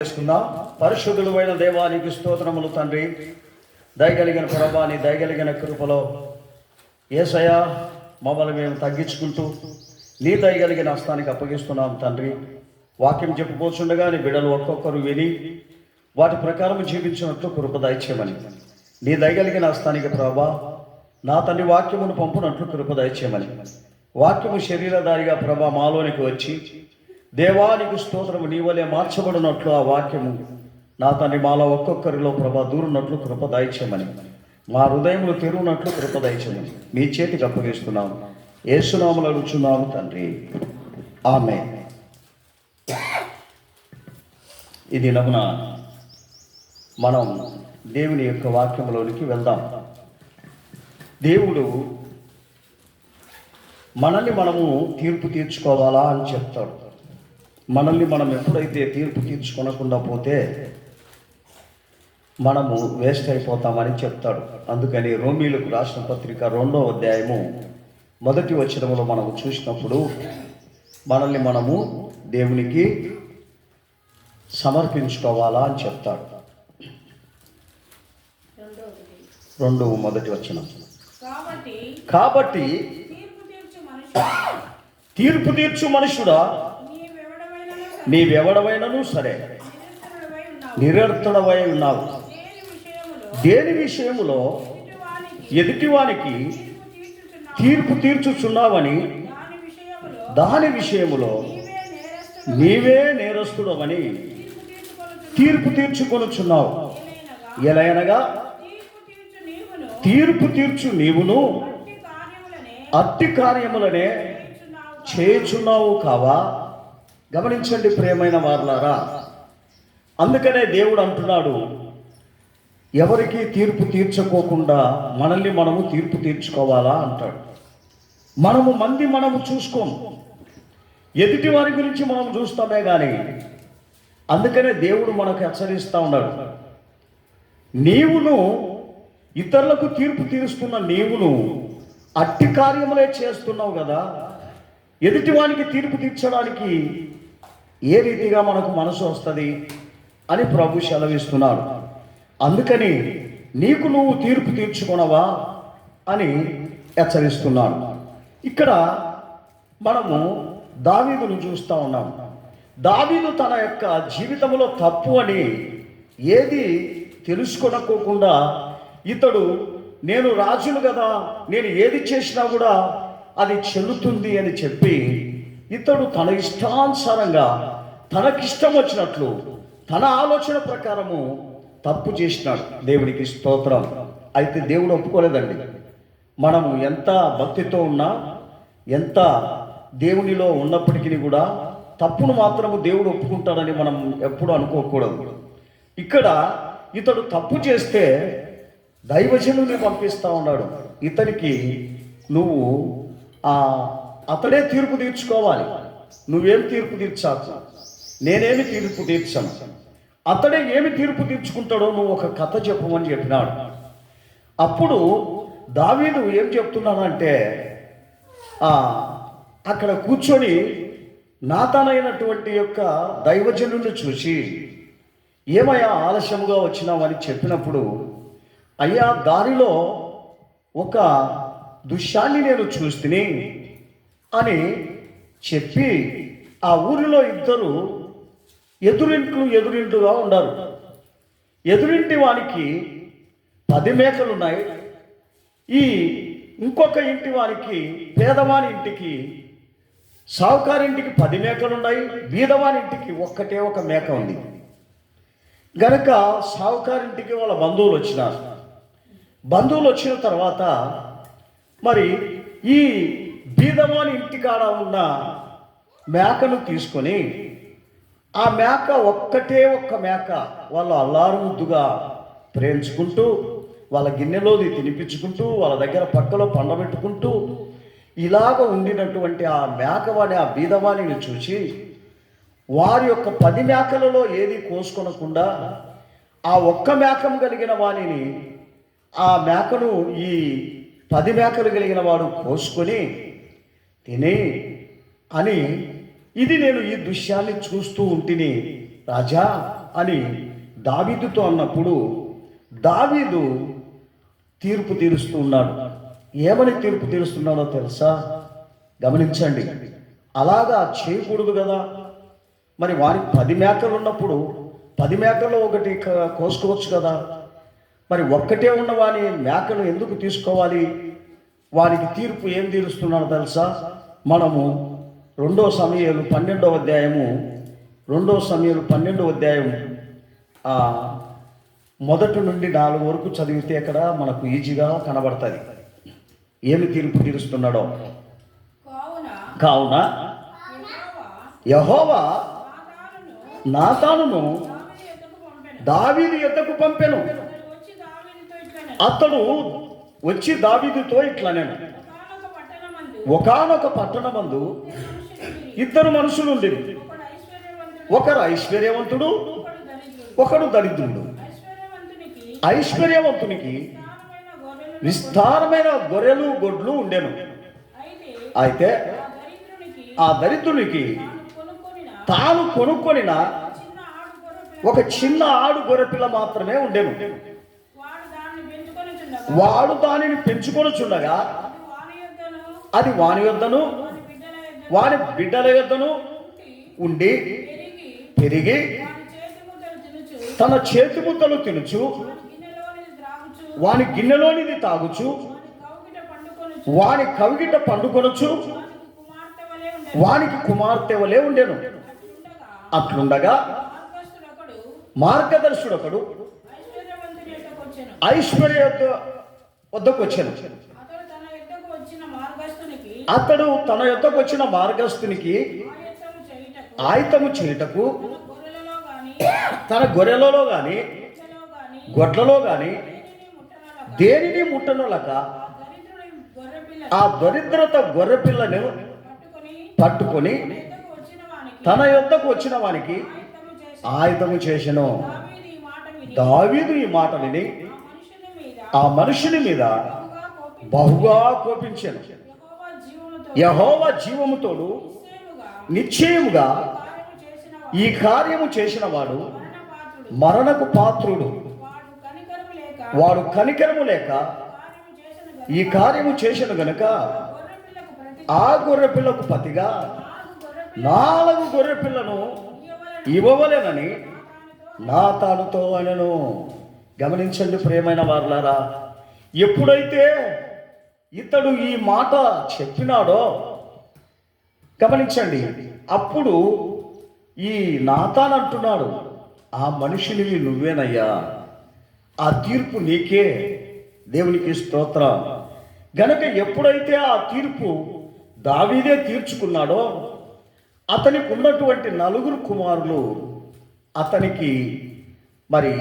చేసుకుందాం. పరిశుద్ధుడైన దేవానికి స్తోత్రములు తండ్రి. దయగలిగిన ప్రభాని దయగలిగిన కృపలో యేసయ్య మమ్మల్ని మేము తగ్గించుకుంటూ నీ దయగలిగిన హస్తానికి అప్పగిస్తున్నాం తండ్రి. వాక్యం చెప్పుకోచుండగా నీ బిడ్డలు ఒక్కొక్కరు విని వాటి ప్రకారం జీవించినట్లు కృప దయచేయమని నీ దయగలిగిన హస్తానికి ప్రభా నా తండ్రి వాక్యమును పంపునట్లు కృప దయచేయమని వాక్యము శరీరధారిగా ప్రభా మాలోనికి వచ్చి దేవానికి స్తోత్రము నీ వలె మార్చబడినట్లు ఆ వాక్యము నా తండ్రి మాలో ఒక్కొక్కరిలో ప్రభా దూరునట్లు కృప దయచేయమని మా హృదయములు తెరువునట్లు కృప దయచేయమని మీ చేతికి అప్పగిస్తున్నాము. యేసునామములో అడుగుచున్నాము తండ్రి, ఆమేన్. ఈ దినమున మనం దేవుని యొక్క వాక్యములోనికి వెళ్దాం. దేవుడు మనల్ని మనము తీర్పు తీర్చుకోవాలా అని చెప్తాడు. మనల్ని మనం ఎప్పుడైతే తీర్పు తీర్చుకొనకుండా పోతే మనము వేస్ట్ అయిపోతామని చెప్తాడు. అందుకని రోమీలకు రాసిన పత్రిక 2వ అధ్యాయము 1వ వచనములో మనము చూసినప్పుడు మనల్ని మనము దేవునికి సమర్పించుకోవాలా అని చెప్తాడు. 2:1 వచనం. కాబట్టి తీర్పు తీర్చు మనుషుడా నీవెవడవైనను సరే నిరర్థుడవై ఉన్నావు. దేని విషయములో ఎదుటివానికి తీర్పు తీర్చుచున్నావని దాని విషయములో నీవే నేరస్తుడవని తీర్పు తీర్చుకొనుచున్నావు. ఎలయనగా తీర్పు తీర్చు నీవును అట్టి కార్యములనే చేయుచున్నావు కావా. గమనించండి ప్రియమైన వారలారా, అందుకనే దేవుడు అంటున్నాడు, ఎవరికి తీర్పు తీర్చుకోకుండా మనల్ని మనము తీర్పు తీర్చుకోవాలా అంటాడు. మనము చూసుకోము, ఎదుటి వారి గురించి మనం చూస్తామే కానీ. అందుకనే దేవుడు మనకు హెచ్చరిస్తూ ఉన్నాడు, నీవును ఇతరులకు తీర్పు తీరుస్తున్న నీవును అట్టి కార్యములే చేస్తున్నావు కదా. ఎదుటివానికి తీర్పు తీర్చడానికి ఏ రీతిగా మనకు మనసు వస్తుంది అని ప్రభు సెలవిస్తున్నాడు. అందుకని నీకు నువ్వు తీర్పు తీర్చుకొనవా అని హెచ్చరిస్తున్నాడు. ఇక్కడ మనము దావీదును చూస్తూ ఉన్నాం. దావీదు తన యొక్క జీవితంలో తప్పు అని ఏది తెలుసుకొనకోకుండా ఇతడు నేను రాజును కదా, నేను ఏది చేసినా కూడా అది చెల్లుతుంది అని చెప్పి ఇతడు తన ఇష్టానుసారంగా తనకిష్టం వచ్చినట్లు తన ఆలోచన ప్రకారము తప్పు చేసినాడు. దేవునికి స్తోత్రం. అయితే దేవుడు ఒప్పుకోలేదండి. మనము ఎంత భక్తితో ఉన్నా, ఎంత దేవునిలో ఉన్నప్పటికీ కూడా తప్పును మాత్రము దేవుడు ఒప్పుకుంటాడని మనం ఎప్పుడు అనుకోకూడదు. ఇక్కడ ఇతడు తప్పు చేస్తే దైవజనుని పంపిస్తూ ఉన్నాడు. ఇతనికి నువ్వు అతడే తీర్పు తీర్చుకోవాలి, నువ్వేం తీర్పు తీర్చాకు, నేనేమి తీర్పు తీర్చాను, అతడే ఏమి తీర్పు తీర్చుకుంటాడో నువ్వు ఒక కథ చెప్పమని చెప్పినాడు. అప్పుడు దావీదు ఏం చెప్తున్నానంటే, అక్కడ కూర్చొని నాతానైనటువంటి యొక్క దైవజనుడిని చూసి, ఏమయ్యా ఆలస్యముగా వచ్చినావని చెప్పినప్పుడు, అయ్యా దారిలో ఒక దృశ్యాన్ని నేను చూస్తుని అని చెప్పి, ఆ ఊరిలో ఇద్దరు ఎదురింట్లుగా ఉన్నారు. ఎదురింటి వానికి 10 మేకలు ఉన్నాయి. ఈ ఇంకొక ఇంటి వానికి, పేదవాని ఇంటికి, సావుకారింటికి 10 మేకలు ఉన్నాయి. బీదవాని ఇంటికి ఒక్కటే ఒక మేక ఉంది. గనక సావుకారింటికి వాళ్ళ బంధువులు వచ్చినారు. బంధువులు వచ్చిన తర్వాత మరి ఈ బీదవాని ఇంటికాడ ఉన్న మేకను తీసుకొని, ఆ మేక ఒక్క మేక వాళ్ళు అల్లారు ముద్దుగా ప్రేమించుకుంటూ, వాళ్ళ గిన్నెలోది తినిపించుకుంటూ, వాళ్ళ దగ్గర పక్కలో పండబెట్టుకుంటూ ఇలాగ ఉండినటువంటి ఆ మేకవాణి, ఆ బీదవాణిని చూసి వారి యొక్క 10 మేకలలో ఏది కోసుకొనకుండా ఆ ఒక్క మేకం కలిగిన వాణిని, ఆ మేకను ఈ 10 మేకలు కలిగిన వాడు కోసుకొని తిని అని, ఇది నేను ఈ దృశ్యాన్ని చూస్తూ ఉంటిని రాజా, అని దావీదుతో అన్నప్పుడు దావీదు తీర్పు తీరుస్తూ ఉన్నాడు. ఏమని తీర్పు తీరుస్తున్నాడో తెలుసా? గమనించండి. అలాగా చేయకూడదు కదా. మరి వారికి 10 మేకలు ఉన్నప్పుడు 10 మేకల్లో ఒకటి కోసుకోవచ్చు కదా. మరి ఒక్కటే ఉన్న వాని మేకలు ఎందుకు తీసుకోవాలి? వారికి తీర్పు ఏం తీరుస్తున్నాడో తెలుసా? మనము 2 సమూయేలు 12వ అధ్యాయము 2 సమూయేలు 12వ అధ్యాయం 1 నుండి 4 వరకు చదివితే ఇక్కడ మనకు ఈజీగా కనబడుతుంది ఏమి తీర్పు తీరుస్తున్నాడో. కావున యెహోవా నాతానును దావీదు యొద్దకు పంపెను. అతడు వచ్చి దావీదుతో ఇట్లా, నేను ఒకానొక పట్టణమందు 2 మనుషులు ఉండేది. ఒకరు ఐశ్వర్యవంతుడు, ఒకడు దరిద్రుడు. ఐశ్వర్యవంతునికి విస్తారమైన గొర్రెలు గొడ్లు ఉండెను. అయితే ఆ దరిద్రునికి తాను కొనుక్కొనిన ఒక చిన్న ఆడు గొర్రెపిల్ల మాత్రమే ఉండెను. వాడు దానిని పెంచుకొనుచుండగా అది వాని యొద్దను వాని బిడ్డల యొద్దను ఉండి పెరిగి తన చేతి ముద్దలు తినుచు వాని గిన్నెలోనిది తాగుచు వాని కవిగిట పండుకొనొచ్చు వానికి కుమార్తె వలె ఉండెను. అట్లుండగా మార్గదర్శుడొకడు ఐశ్వర్య వద్దకు వచ్చాను. అతడు తన యొద్దకు వచ్చిన మార్గస్థునికి ఆయతము చేయుటకు తన గొర్రెలలో గాని గొడ్లలో గాని దేనిని ముట్టనొలక ఆ దరిద్రత గొర్రెపిల్లను పట్టుకొని తన యొద్దకు వచ్చిన వానికి ఆయతము చేసెను. దావీదు ఈ మాట విని ఆ మనుషుని మీద బహుగా కోపించెను. యెహోవా జీవముతోడు నిశ్చయముగా ఈ కార్యము చేసిన వాడు మరణకు పాత్రుడు. వాడు కనికరము లేక ఈ కార్యము చేసిన గనుక ఆ గొర్రెపిల్లకు పతిగా 4 గొర్రెపిల్లను ఇవ్వవలెనని నాతానుతో అనెను. గమనించండి ప్రియమైన వారులారా, ఎప్పుడైతే ఇతడు ఈ మాట చెప్పినాడో గమనించండి, అప్పుడు ఈ నాతాన్ అంటున్నాడు, ఆ మనిషినివి నువ్వేనయ్యా, ఆ తీర్పు నీకే, దేవునికి స్తోత్రం. గనక ఎప్పుడైతే ఆ తీర్పు దావీదే తీర్చుకున్నాడో అతనికి ఉన్నటువంటి 4 కుమారులు అతనికి మరి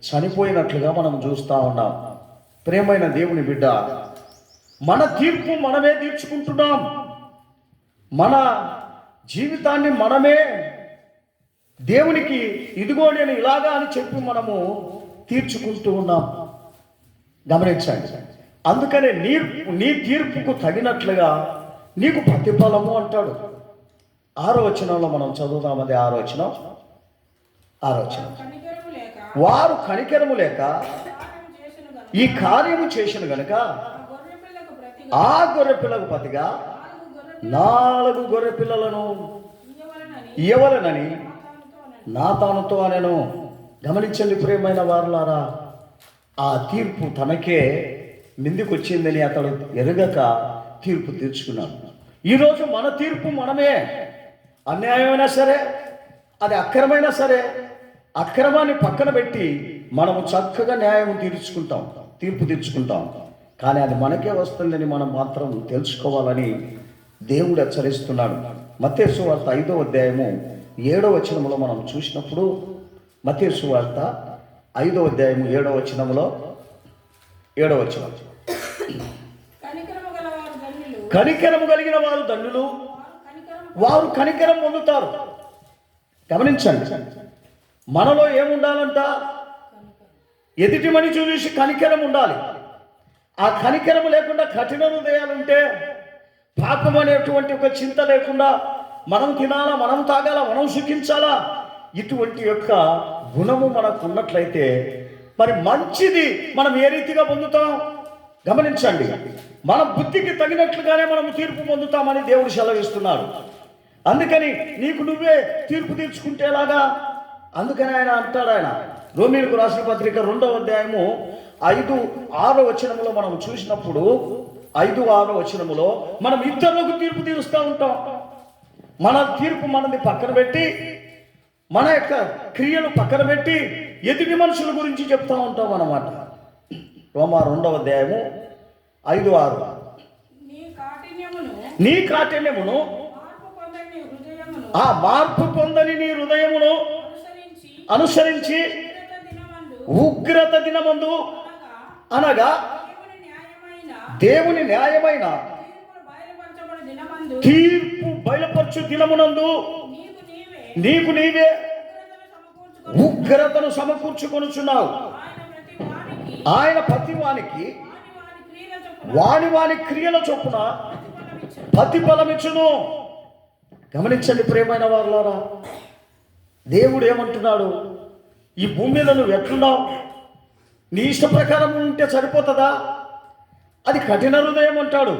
చనిపోయినట్లుగా మనం చూస్తూ ఉన్నాం. ప్రియమైన దేవుని బిడ్డ, మన తీర్పు మనమే తీర్చుకుంటున్నాం. మన జీవితాన్ని మనమే దేవునికి ఇదిగో నేను ఇలాగా అని చెప్పి మనము తీర్చుకుంటూ ఉన్నాం. గమనించండి. అందుకనే నీ తీర్పుకు తగినట్లుగా నీకు ప్రతిఫలము అంటాడు. 6వ వచనంలో మనం చదువుదాం. అది 6వ వచనం. వారు కనికరము లేక ఈ కార్యము చేసిన గనుక ఆ గొర్రెపిల్లకు ప్రతిగా 4 గొర్రెపిల్లలను ఇవ్వవలెనని నాతానుతో అనెను. గమనించండి ప్రియమైన వారులారా, ఆ తీర్పు తనకే మిందికొచ్చిందని అతడు ఎరగక తీర్పు తీర్చుకున్నాడు. ఈరోజు మన తీర్పు మనమే. అన్యాయమైనా సరే, అది అక్రమైనా సరే, అక్రమాన్ని పక్కన పెట్టి మనము చక్కగా న్యాయం తీర్పు తీర్చుకుంటాం. కానీ అది మనకే వస్తుందని మనం మాత్రం తెలుసుకోవాలని దేవుడు హెచ్చరిస్తున్నాడు. మత్తయి సువార్త 5వ అధ్యాయము 7వ వచనంలో మనం చూసినప్పుడు, మత్తయి సువార్త 5వ అధ్యాయము 7వ వచనంలో 7వ వచనం, కనికరము కలిగిన వారు ధన్యులు, వారు కనికరం పొందుతారు. గమనించండి, మనలో ఏముండాలంట? ఎదుటి మనిషి చూసి కనికరం ఉండాలి. ఆ కనికరం లేకుండా కఠిన హృదయాలుంటే, పాపం అనేటువంటి ఒక చింత లేకుండా మనం తినాలా, మనం తాగాలా, మనం సుఖించాలా, ఇటువంటి యొక్క గుణము మనకు ఉన్నట్లయితే మరి మంచిది మనం ఏ రీతిగా పొందుతాం గమనించండి. మన బుద్ధికి తగినట్లుగానే మనం తీర్పు పొందుతామని దేవుడు సెలవిస్తున్నాడు. అందుకని నీకు నువ్వే తీర్పు తీర్చుకుంటేలాగా, అందుకని ఆయన అంటాడు, ఆయన రోమీయులకు రాసిన పత్రిక 2వ అధ్యాయము 5-6 వచనములో మనం చూసినప్పుడు 5-6 వచనములో మనం ఇతరులకు తీర్పు తీరుస్తూ ఉంటాం. మన తీర్పు మనది పక్కన పెట్టి, మన యొక్క క్రియలు పక్కన పెట్టి ఎదుటి మనుషుల గురించి చెప్తా ఉంటాం అన్నమాట. రోమా 2వ అధ్యాయము 5-6. నీ కాఠిన్యమును ఆ మార్పు పొందని నీ హృదయమును అనుసరించి ఉగ్రత దినమందు అనగా దేవుని న్యాయమైన తీర్పు బయలుపరచు దినమునందు నీకు నీవే ఉగ్రతను సమకూర్చుకొనుచున్నావు. ఆయన ప్రతివానికి వాని క్రియల చొప్పున ప్రతిఫలమిచ్చును. గమనించండి ప్రియమైన వారులారా, దేవుడు ఏమంటున్నాడు? ఈ భూమి మీద నువ్వు ఎట్లున్నావు? నీ ఇష్ట ప్రకారం ఉంటే సరిపోతుందా? అది కఠిన హృదయం అంటాడు.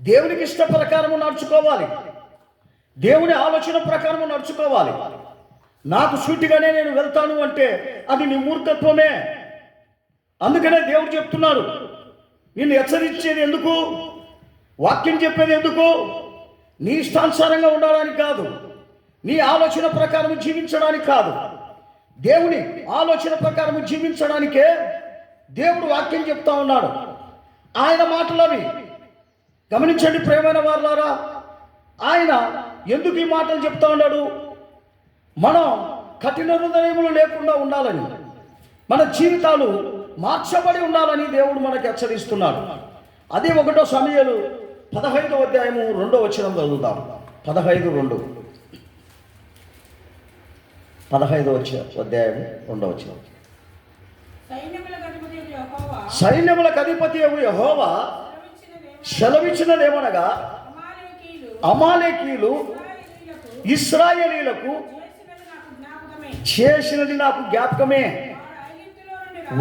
దేవునికి ఇష్ట ప్రకారము నడుచుకోవాలి, దేవుని ఆలోచన ప్రకారము నడుచుకోవాలి. నాకు సూటిగానే నేను వెళ్తాను అంటే అది నీ మూర్ఖత్వమే. అందుకనే దేవుడు చెప్తున్నాడు, నిన్ను హెచ్చరించేది ఎందుకు, వాక్యం చెప్పేది ఎందుకు? నీ ఇష్టానుసారంగా ఉండడానికి కాదు, నీ ఆలోచన ప్రకారం జీవించడానికి కాదు, దేవుని ఆలోచన ప్రకారం జీవించడానికే దేవుడు వాక్యం చెప్తా ఉన్నాడు. ఆయన మాటలవి. గమనించండి ప్రియమైన వారులారా, ఆయన ఎందుకు ఈ మాటలు చెప్తా ఉన్నాడు? మనం కఠిన హృదయములు లేకుండా ఉండాలని, మన జీవితాలు మార్చబడి ఉండాలని దేవుడు మనకు హెచ్చరిస్తున్నాడు. అదే 1 సమూయేలు 15వ అధ్యాయము 2వ వచనం చదువుదాం. 15:2. 15వ అధ్యాయము 2వ వచనం. సైన్యములకు అధిపతి యెహోవా సెలవిచ్చినదేమనగా, అమాలేకీయులు ఇశ్రాయేలీయులకు చేసినది నాకు జ్ఞాపకమే.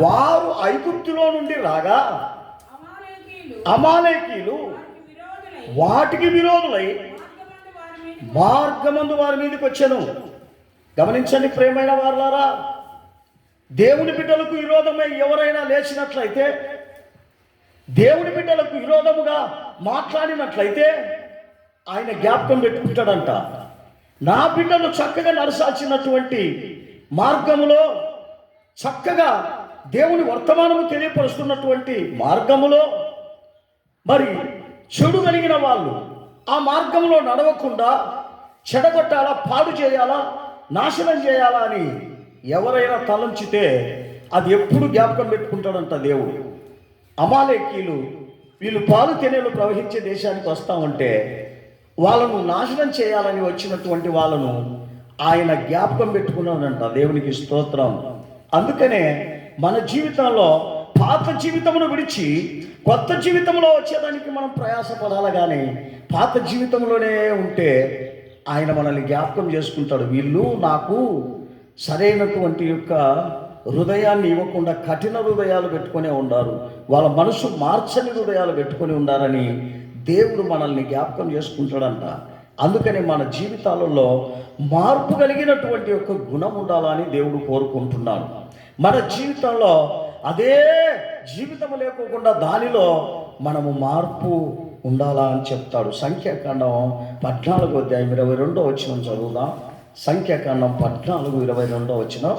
వారు ఐగుప్తులో నుండి రాగా అమాలేకీయులు వాటికి విరోధులై మార్గమందు వారి మీదకి వచ్చాను. గమనించండి ప్రియమైన వారులారా, దేవుని బిడ్డలకు విరోధమై ఎవరైనా లేచినట్లయితే, దేవుని బిడ్డలకు విరోధముగా మాట్లాడినట్లయితే ఆయన జ్ఞాపకం పెట్టుకుంటాడంట. నా బిడ్డలు చక్కగా నడచాల్సినటువంటి మార్గములో, చక్కగా దేవుని వర్తమానము తెలియపరుస్తున్నటువంటి మార్గములో మరి చెడు కలిగిన వాళ్ళు ఆ మార్గంలో నడవకుండా చెడగొట్టాలా, పాడు చేయాలా, నాశనం చేయాలా అని ఎవరైనా తలంచితే అది ఎప్పుడు జ్ఞాపకం పెట్టుకుంటాడంట దేవుడు. అమాలేకీయులు వీళ్ళు పాలు తేనెలు ప్రవహించే దేశానికి వస్తామంటే వాళ్ళను నాశనం చేయాలని వచ్చినటువంటి వాళ్ళను ఆయన జ్ఞాపకం పెట్టుకున్నాడంట. దేవునికి స్తోత్రం. అందుకనే మన జీవితంలో పాత జీవితమును విడిచి కొత్త జీవితంలో వచ్చేదానికి మనం ప్రయాసపడాలి. కానీ పాత జీవితంలోనే ఉంటే ఆయన మనల్ని జ్ఞాపకం చేసుకుంటాడు. వీళ్ళు నాకు సరైనటువంటి యొక్క హృదయాన్ని ఇవ్వకుండా కఠిన హృదయాలు పెట్టుకునే ఉండారు, వాళ్ళ మనసు మార్చని హృదయాలు పెట్టుకొని ఉండారని దేవుడు మనల్ని జ్ఞాపకం చేసుకుంటాడంట. అందుకని మన జీవితాలలో మార్పు కలిగినటువంటి యొక్క గుణం ఉండాలని దేవుడు కోరుకుంటున్నాడు. మన జీవితంలో అదే జీవితం లేకోకుండా దానిలో మనము మార్పు ఉండాలా అని చెప్తాడు. సంఖ్యాకాండం 14వ అధ్యాయం 22వ వచనం చదువుదాం. సంఖ్యాకాండం 14:22 వచనం.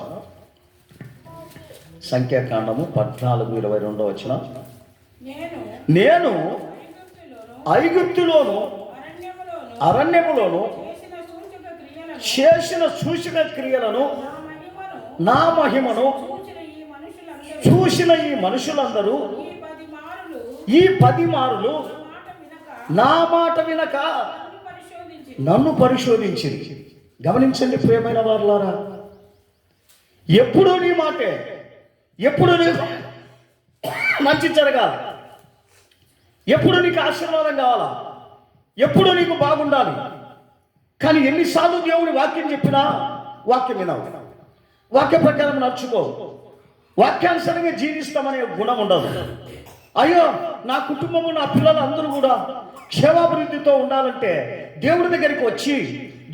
సంఖ్యాకాండము 14:22 వచనం. నేను ఐగుప్తులోను అరణ్యములోను చేసిన సూచక క్రియలను, నా మహిమను చూసిన ఈ మనుషులందరూ ఈ 10 మారులు నా మాట వినక నన్ను పరిశోధించింది. గమనించండి ప్రియమైన వారులారా, ఎప్పుడు నీ మాటే, ఎప్పుడు నీకు మంచి జరగాలి, ఎప్పుడు నీకు ఆశీర్వాదం కావాలా, ఎప్పుడు నీకు బాగుండాలి. కానీ ఎన్నిసార్లు దేవుని వాక్యం చెప్పినా వాక్యం వినవు. వాక్య ప్రకారం నడుచుకో, వాక్యానుసారంగా జీవిస్తామనే గుణం ఉండదు. అయ్యో నా కుటుంబము నా పిల్లలు అందరూ కూడా క్షేమాభివృద్ధితో ఉండాలంటే దేవుడి దగ్గరికి వచ్చి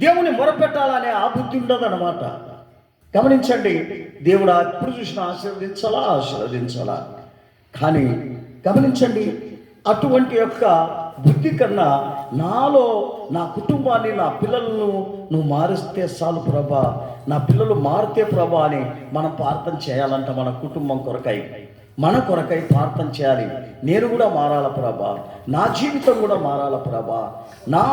దేవుని మొరపెట్టాలనే ఆ బుద్ధి ఉండదు అన్నమాట. గమనించండి, దేవుడు ఎప్పుడు చూసినా ఆశీర్వదించాలా. కానీ గమనించండి, అటువంటి యొక్క బుద్ధి కన్నా నాలో నా కుటుంబాన్ని నా పిల్లలను నువ్వు మారిస్తే చాలు ప్రభా, నా పిల్లలు మారితే ప్రభా అని మనం ప్రార్థన చేయాలంట. మన కుటుంబం కొరకై మన కొరకై ప్రార్థన చేయాలి. నేను కూడా మారాల ప్రభా, నా జీవితం కూడా మారాల ప్రభా, నా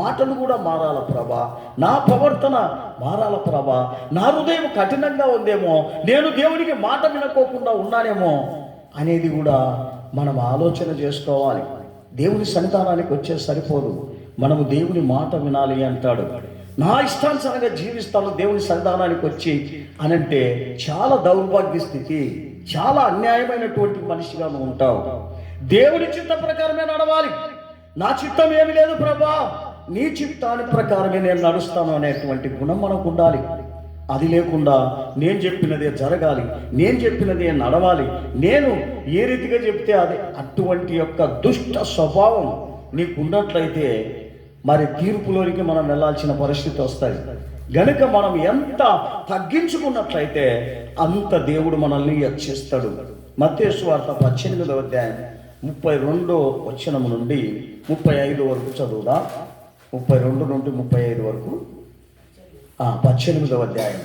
మాటలు కూడా మారాల ప్రభా, నా ప్రవర్తన మారాల ప్రభా, నా హృదయం కఠినంగా ఉందేమో, నేను దేవునికి మాట వినుకోకుండా ఉన్నానేమో అనేది కూడా మనం ఆలోచన చేసుకోవాలి. దేవుని సన్నిధానానికి వచ్చే సరిపోదు, మనము దేవుని మాట వినాలి అంటాడు. నా ఇష్టానుసారంగా జీవిస్తాను దేవుని సన్నిధానానికి వచ్చి అనంటే చాలా దౌర్భాగ్య స్థితి, చాలా అన్యాయమైనటువంటి మనిషిగా నువ్వు ఉంటావు. దేవుని చిత్త ప్రకారమే నడవాలి. నా చిత్తం ఏమి లేదు ప్రభా, నీ చిత్తాన్ని ప్రకారమే నేను నడుస్తాను అనేటువంటి గుణం మనకు ఉండాలి. అది లేకుండా నేను చెప్పినదే జరగాలి, నేను చెప్పినదే నడవాలి, నేను ఏ రీతిగా చెప్తే అది అటువంటి యొక్క దుష్ట స్వభావం నీకు ఉన్నట్లయితే మరి తీర్పులోనికి మనం వెళ్ళాల్సిన పరిస్థితి వస్తుంది. గనుక మనం ఎంత తగ్గించుకున్నట్లయితే అంత దేవుడు మనల్ని హెచ్చిస్తాడు. మత్తయి సువార్త 18వ అధ్యాయం 32వ వచనం నుండి 35 వరకు చదువుదా. 32 నుండి 35 వరకు 18వ అధ్యాయం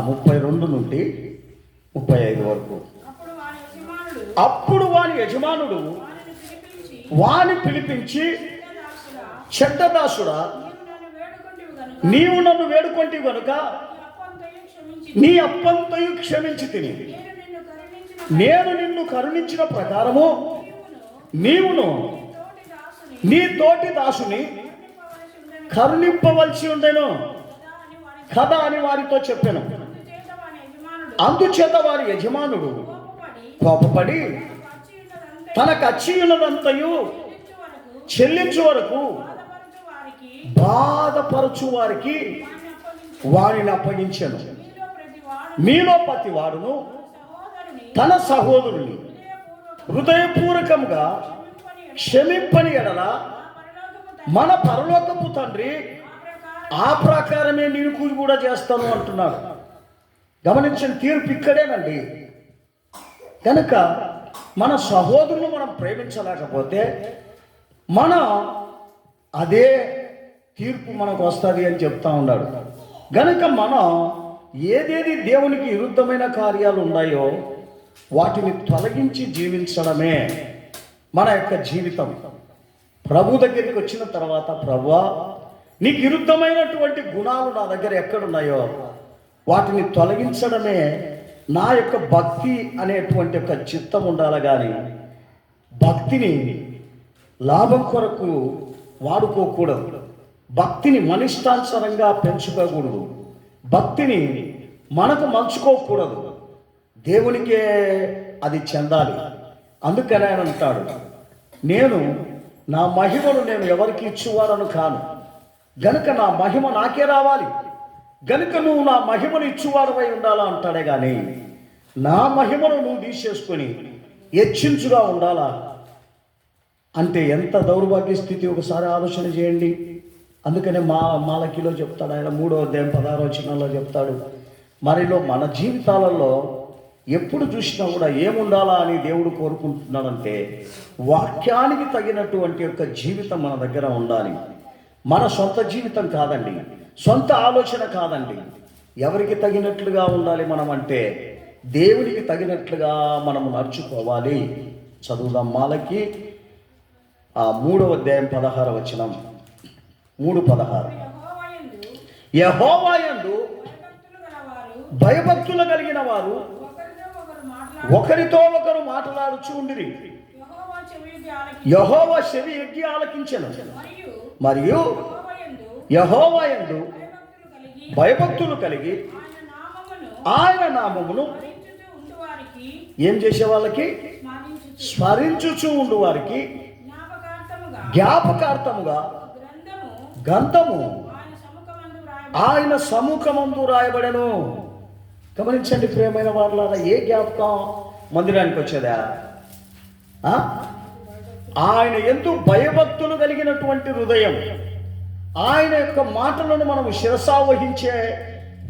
32 నుండి 35 వరకు. అప్పుడు వాని యజమానుడు వాని పిలిపించి, చెడ్డదాసుడా, నీవు నన్ను వేడుకొంటివి గనుక నీ అప్పంతయు క్షమించి తిని, నేను నిన్ను కరుణించిన ప్రకారము నీవును నీ తోటి దాసుని కరుణింపవలసి ఉండెను కదా అని వారితో చెప్పాను. అందుచేత వారి యజమానుడు కోపపడి తనకు అచ్చి ఉన్నదంతయు చెల్లించు వరకు బాధపరచు వారికి వారిని అప్పగించాను. మీలో ప్రతి వాడును తన సహోదరుని హృదయపూర్వకంగా క్షమింపని ఎడల మన పరలోకపు తండ్రి ఆ ప్రకారమే నీకు కూడా చేస్తాను అంటున్నాడు. గమనించిన తీర్పు ఇక్కడేనండి. కనుక మన సహోదరులు మనం ప్రేమించలేకపోతే మనం అదే తీర్పు మనకు వస్తుంది అని చెప్తా ఉన్నాడు. గనుక మనం ఏదేది దేవునికి విరుద్ధమైన కార్యాలు ఉన్నాయో వాటిని తొలగించి జీవించడమే మన యొక్క జీవితం. ప్రభు దగ్గరికి వచ్చిన తర్వాత, ప్రభువా నీకు విరుద్ధమైనటువంటి గుణాలు నా దగ్గర ఎక్కడున్నాయో వాటిని తొలగించడమే నా యొక్క భక్తి అనేటువంటి ఒక చిత్తం ఉండాలి. కానీ భక్తిని లాభం కొరకు వాడుకోకూడదు, భక్తిని మనిష్టానుసారంగా పెంచుకోకూడదు, భక్తిని మనకు మంచుకోకూడదు, దేవునికే అది చెందాలి. అందుకని ఆయన అంటాడు, నేను నా మహిమను నేను ఎవరికి ఇచ్చువారను కాను, గనుక నా మహిమ నాకే రావాలి, గనుక నువ్వు నా మహిమను ఇచ్చువాడవై ఉండాలా అంటాడే. కానీ నా మహిమను నువ్వు తీసేసుకొని హెచ్చించుగా ఉండాలా అంటే ఎంత దౌర్భాగ్య స్థితి, ఒకసారి ఆలోచన చేయండి. అందుకనే మాలకిలో చెప్తాడు ఆయన, 3వ అధ్యాయం 16వ వచనంలో చెప్తాడు, మరిలో మన జీవితాలలో ఎప్పుడు చూసినా కూడా ఏముండాలా అని దేవుడు కోరుకుంటున్నాడంటే వాక్యానికి తగినటువంటి యొక్క జీవితం మన దగ్గర ఉండాలి. మన సొంత జీవితం కాదండి, సొంత ఆలోచన కాదండి. ఎవరికి తగినట్లుగా ఉండాలి మనం అంటే దేవునికి తగినట్లుగా మనము నడుచుకోవాలి. చదువుదాం. మాలకి 3వ అధ్యాయం 16వ వచనం, 3:16. యెహోవాయందు భయభక్తులు కలిగిన వారు ఒకరితో ఒకరు మాట్లాడుచు ఉండిరి. యెహోవా చెవి ఎగ్గి ఆలకించెను. మరియు యెహోవాయందు భయభక్తులు కలిగి ఆయన నామమును ఏం చేసే వాళ్ళకి, స్మరించుచు ఉండు వారికి జ్ఞాపకార్థముగా గ్రంథము ఆయన సముఖమందు రాయబడెను. గమనించండి ప్రియమైన వారులారా, ఏ జ్ఞాపకం మందిరానికి వచ్చేదా? ఆయన యందు భయభక్తులు కలిగినటువంటి హృదయం, ఆయన యొక్క మాటలను మనం శిరసావహించే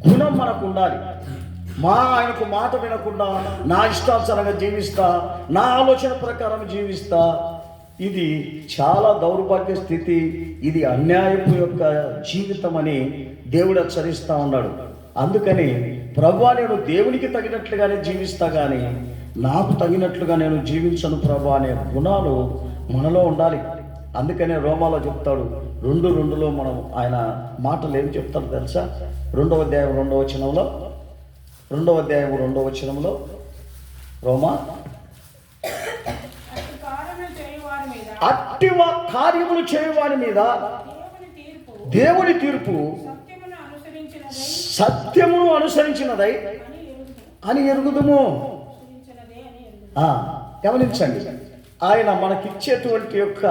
గుణం మనకు ఉండాలి. ఆయనకు మాట వినకుండా నా ఇష్టానుసారంగా జీవిస్తా, నా ఆలోచన ప్రకారం జీవిస్తా, ఇది చాలా దౌర్భాగ్య స్థితి, ఇది అన్యాయపు యొక్క జీవితం అని దేవుడు హెచ్చరిస్తూ ఉన్నాడు. అందుకని ప్రభువా, నేను దేవునికి తగినట్లుగానే జీవిస్తా కానీ నాకు తగినట్లుగా నేను జీవించను ప్రభు అనే గుణాలు మనలో ఉండాలి. అందుకనే రోమాలో చెప్తాడు, 2:2లో మనం ఆయన మాటలు ఏం చెప్తాడు తెలుసా? 2వ అధ్యాయం 2వ వచనంలో, 2వ అధ్యాయం 2వ వచనంలో రోమా, అట్టి కార్యములు చేయువాని మీద దేవుని తీర్పు సత్యమును అనుసరించినదై అని ఎరుగుదుము. గమనించండి, ఆయన మనకిచ్చేటువంటి యొక్క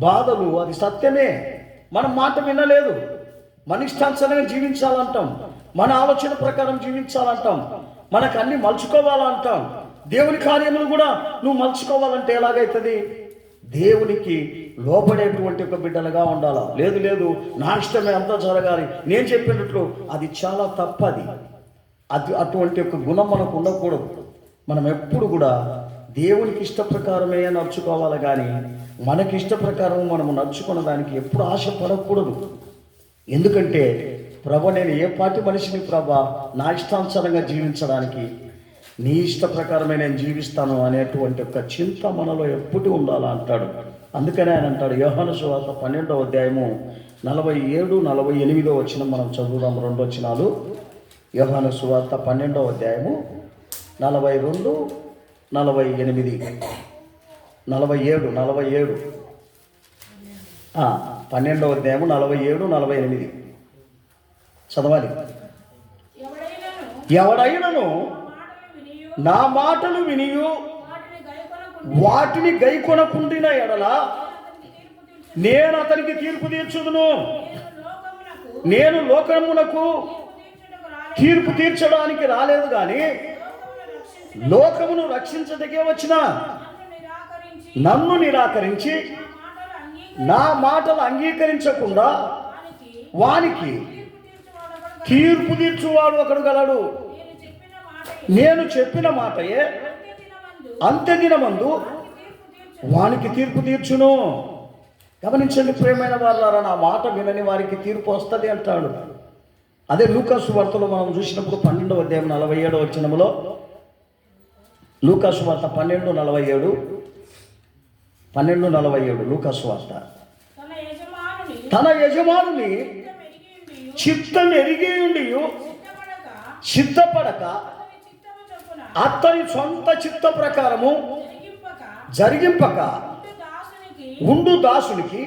బాధలు అది సత్యమే. మనం మాట వినలేదు, మన ఇష్టానుసారంగా జీవించాలంటాం, మన ఆలోచన ప్రకారం జీవించాలంటాం, మనకు అన్ని మలుచుకోవాలంటాం. దేవుని కార్యములు కూడా నువ్వు మలుచుకోవాలంటే ఎలాగైతుంది? దేవునికి లోబడేటువంటి ఒక బిడ్డలుగా ఉండాలా. లేదు నా ఇష్టమే అంతా జరగాలి, నేను చెప్పినట్లు, అది చాలా తప్పది. అటువంటి ఒక గుణం మనకు ఉండకూడదు. మనం ఎప్పుడు కూడా దేవునికి ఇష్ట ప్రకారమే నడుచుకోవాలి కానీ మనకి ఇష్ట ప్రకారం మనము నడుచుకున్న దానికి ఎప్పుడు ఆశపడకూడదు. ఎందుకంటే ప్రభు, నేను ఏ పాటి మనిషిని ప్రభా, నా ఇష్టానుసారంగా జీవించడానికి నీ ఇష్ట ప్రకారమే నేను జీవిస్తాను అనేటువంటి ఒక చింత మనలో ఎప్పుడు ఉండాలా అంటాడు. అందుకనే ఆయన అంటాడు, యోహాను సువార్త 12వ అధ్యాయము 47-48 వచనం మనం చదువుదాం. 2 వచనాలు. యోహాను సువార్త 12వ అధ్యాయము 42-48, 47 12వ అధ్యాయము 47-48 చదవాలి. ఎవడైనను నా మాటలు వినియు వాటిని గైకొనకుండిన ఎడల నేను అతనికి తీర్పు తీర్చుదును. నేను లోకమునకు తీర్పు తీర్చడానికి రాలేదు కానీ లోకమును రక్షించదకే వచ్చిన. నన్ను నిరాకరించి నా మాటలు అంగీకరించకుండా వానికి తీర్పు తీర్చువాడు ఒకడు గలడు. నేను చెప్పిన మాటయే అంత్యదినమందు వానికి తీర్పు తీర్చును. గమనించండి ప్రియమైన వారులారా, నా మాట వినని వారికి తీర్పు వస్తుంది అంటాడు. అదే లూకాసు వార్తలో మనం చూసినప్పుడు 12వ అధ్యాయం 47వ వచనంలో, లూకాసు వార్త 12:47 లూకాసు వార్త, తన యజమానుని చిత్తం ఎరిగి ఉండి సిద్ధపడక అతని సొంత చిత్త ప్రకారము జరిగింపక ఉండు దాసునికి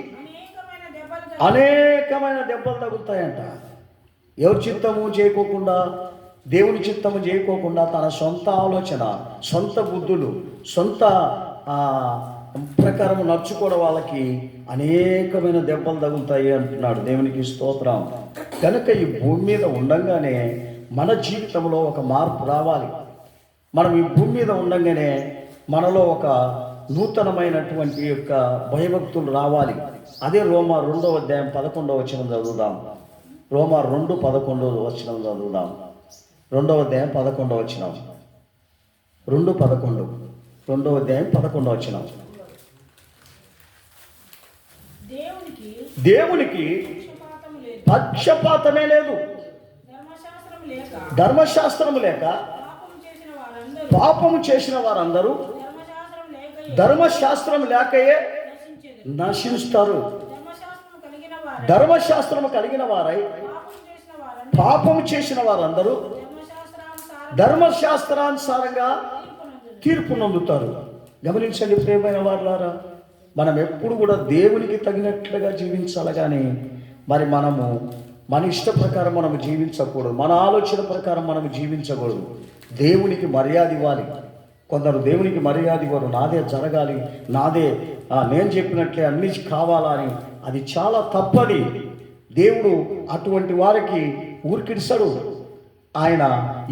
అనేకమైన దెబ్బలు తగులుతాయంట. ఎవరి చిత్తము చేయకోకుండా, దేవుని చిత్తము చేయకోకుండా తన సొంత ఆలోచన, సొంత బుద్ధులు, సొంత ప్రకారం నడుచుకోవడం వాళ్ళకి అనేకమైన దెబ్బలు తగులుతాయి అంటున్నాడు. దేవునికి స్తోత్రం. కనుక ఈ భూమి మీద ఉండంగానే మన జీవితంలో ఒక మార్పు రావాలి. మనం ఈ భూమి మీద ఉండంగానే మనలో ఒక నూతనమైనటువంటి యొక్క భయభక్తులు రావాలి. అదే రోమా 2వ అధ్యాయం 11వ వచనం చదువుదాం. రోమా 2:11 వచనం చదువుదాం. 2వ అధ్యాయం 11వ వచనం. 2:11 2వ అధ్యాయం 11వ వచనం. దేవునికి పక్షపాతమే లేదు. ధర్మశాస్త్రం లేక పాపము చేసిన వారందరూ ధర్మశాస్త్రం లేకయే నశిస్తారు. ధర్మశాస్త్రము కలిగిన వారై పాపము చేసిన వారందరూ ధర్మశాస్త్రానుసారంగా తీర్పు నొందుతారు. గమనించండి ప్రియమైన వారులారా, మనం ఎప్పుడు కూడా దేవునికి తగినట్లుగా జీవించాలి కానీ మరి మనము మన ఇష్ట ప్రకారం మనము జీవించకూడదు, మన ఆలోచన ప్రకారం మనము జీవించకూడదు. దేవునికి మర్యాద ఇవ్వాలి. కొందరు దేవునికి మర్యాద ఇవ్వరు, నాదే జరగాలి, నాదే నేను చెప్పినట్లే అన్ని కావాలని. అది చాలా తప్పది. దేవుడు అటువంటి వారికి ఊరికిడిస్తాడు. ఆయన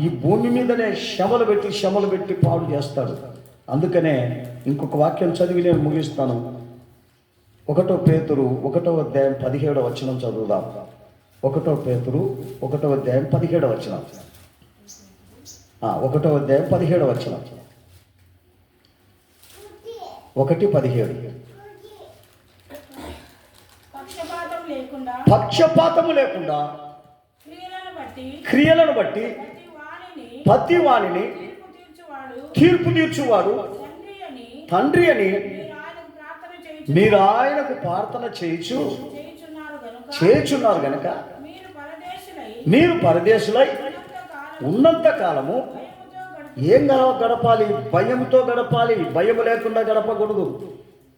ఈ భూమి మీదనే శ్రమలు పెట్టి పాడు చేస్తాడు. అందుకనే ఇంకొక వాక్యం చదివి నేను ముగిస్తాను. 1 పేతురు 1వ అధ్యాయం 17వ వచనం చదువుదాం. 1 పేతురు 1వ అధ్యాయం 17వ వచనం. 1వ అధ్యాయం 17వ వచనం. 1:17. పక్షపాతము లేకుండా క్రియలను బట్టి ప్రతి వానిని తీర్పు తీర్చువాడు తండ్రి అని మీరు ఆయనకు ప్రార్థన చేయుచున్నారు గనుక మీరు పరదేశులై ఉన్నంత కాలము ఏం గడపాలి? భయంతో గడపాలి. భయం లేకుండా గడపకూడదు.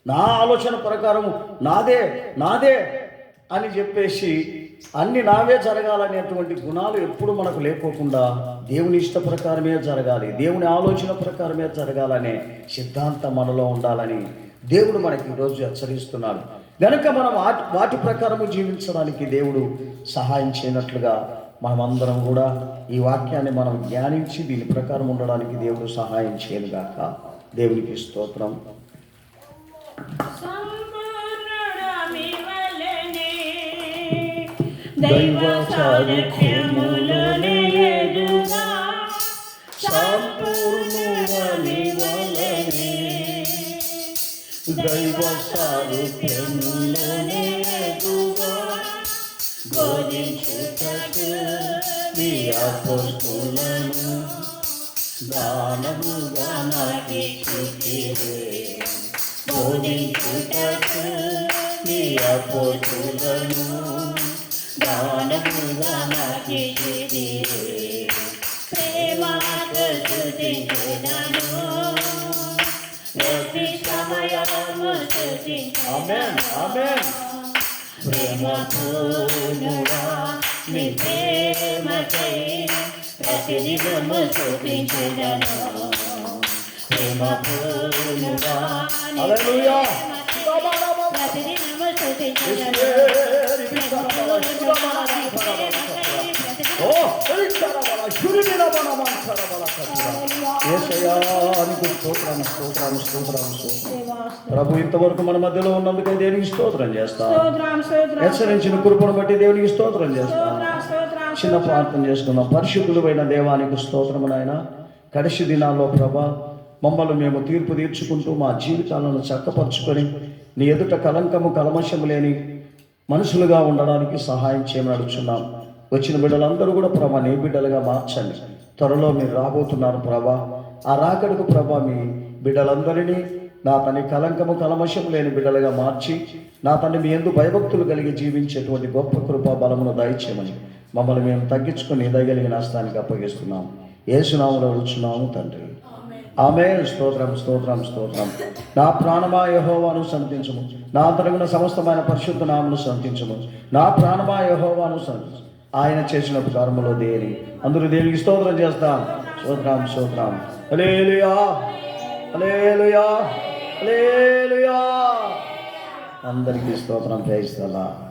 నా ఆలోచన ప్రకారము నాదే అని చెప్పేసి అన్ని నావే జరగాలనేటువంటి గుణాలు ఎప్పుడు మనకు లేకోకుండా దేవుని ఇష్ట ప్రకారమే జరగాలి, దేవుని ఆలోచన ప్రకారమే జరగాలనే సిద్ధాంతం మనలో ఉండాలని దేవుడు మనకి ఈరోజు హెచ్చరిస్తున్నాడు. గనుక మనం వాటి ప్రకారము జీవించడానికి దేవుడు సహాయం చేయనట్లుగా మనమందరం కూడా ఈ వాక్యాన్ని మనం ధ్యానించి దీని ప్రకారం ఉండడానికి దేవుడు సహాయం చేయనుగాక. దేవునికి స్తోత్రం. దైవ సారథ్యములోనే ఎదుగా సంపూర్ణుడని వలెనే దైవ సారథ్యములోనే ఎదుగా బోధించుటకు నీ అపోస్తులను దానముగా నాకిచ్చితివే. బోధించుటకు నీ అపోస్తులను దానముగా నాకిచ్చితివే. ప్రేమతో స్తుతించెదను ప్రతి సమయము స్తుతించెదను. ఆమేన్ ఆమేన్. ప్రేమపూర్ణుడా నీ ప్రేమకై ప్రతిదినము స్తుతించెదను. ప్రేమపూర్ణుడా హల్లెలూయా ప్రతిదినము స్తుతించెదను. ప్రభు ఇంతవరకు మన మధ్యలో ఉన్నందుకే దేవునికి స్తోత్రం చేస్తాం. హెచ్చరించిన కృపను బట్టి దేవునికి స్తోత్రం చేస్తాం. చిన్న ప్రార్థన చేసుకున్నాం. పరిశుద్ధులైన దేవానికి స్తోత్రము నాయన. కడసి దినాల్లో ప్రభా మమ్మల్ని మేము తీర్పు తీర్చుకుంటూ మా జీవితాలను చక్కపరుచుకొని నీ ఎదుట కలంకము కల్మషము లేని మనుషులుగా ఉండడానికి సహాయం చేయమని అడుగుతున్నాం. వచ్చిన బిడ్డలందరూ కూడా ప్రభా నీ బిడ్డలుగా మార్చండి. త్వరలో మీరు రాబోతున్నారు ప్రభా. ఆ రాకడకు ప్రభా మీ బిడ్డలందరినీ నా తండ్రి కలంకము కల్మషము లేని బిడ్డలుగా మార్చి నా తండ్రి మీ యందు భయభక్తులు కలిగి జీవించేటువంటి గొప్ప కృపా బలమును దయచేయమని మమ్మల్ని మేము తగ్గించుకొని దయగలిగిన హస్తానికి అప్పగిస్తున్నాం. యేసు నామములో అడుగుచున్నాము తండ్రి. ఆమేన్. స్తోత్రం స్తోత్రం స్తోత్రం. నా ప్రాణమా యెహోవాను సన్నిధించుము, నా తరగున సమస్తమైన పరిశుద్ధ నామమును సన్నిధించుము. నా ప్రాణమా యెహోవాను సన్నిధించుము. ఆయన చేసిన ఉపకారములో దేని అందరూ దేవునికి స్తోత్రం చేస్తాం. స్తోత్రం స్తోత్రం. హల్లెలూయా హల్లెలూయా హల్లెలూయా. అందరికీ స్తోత్రం. Praise the lord.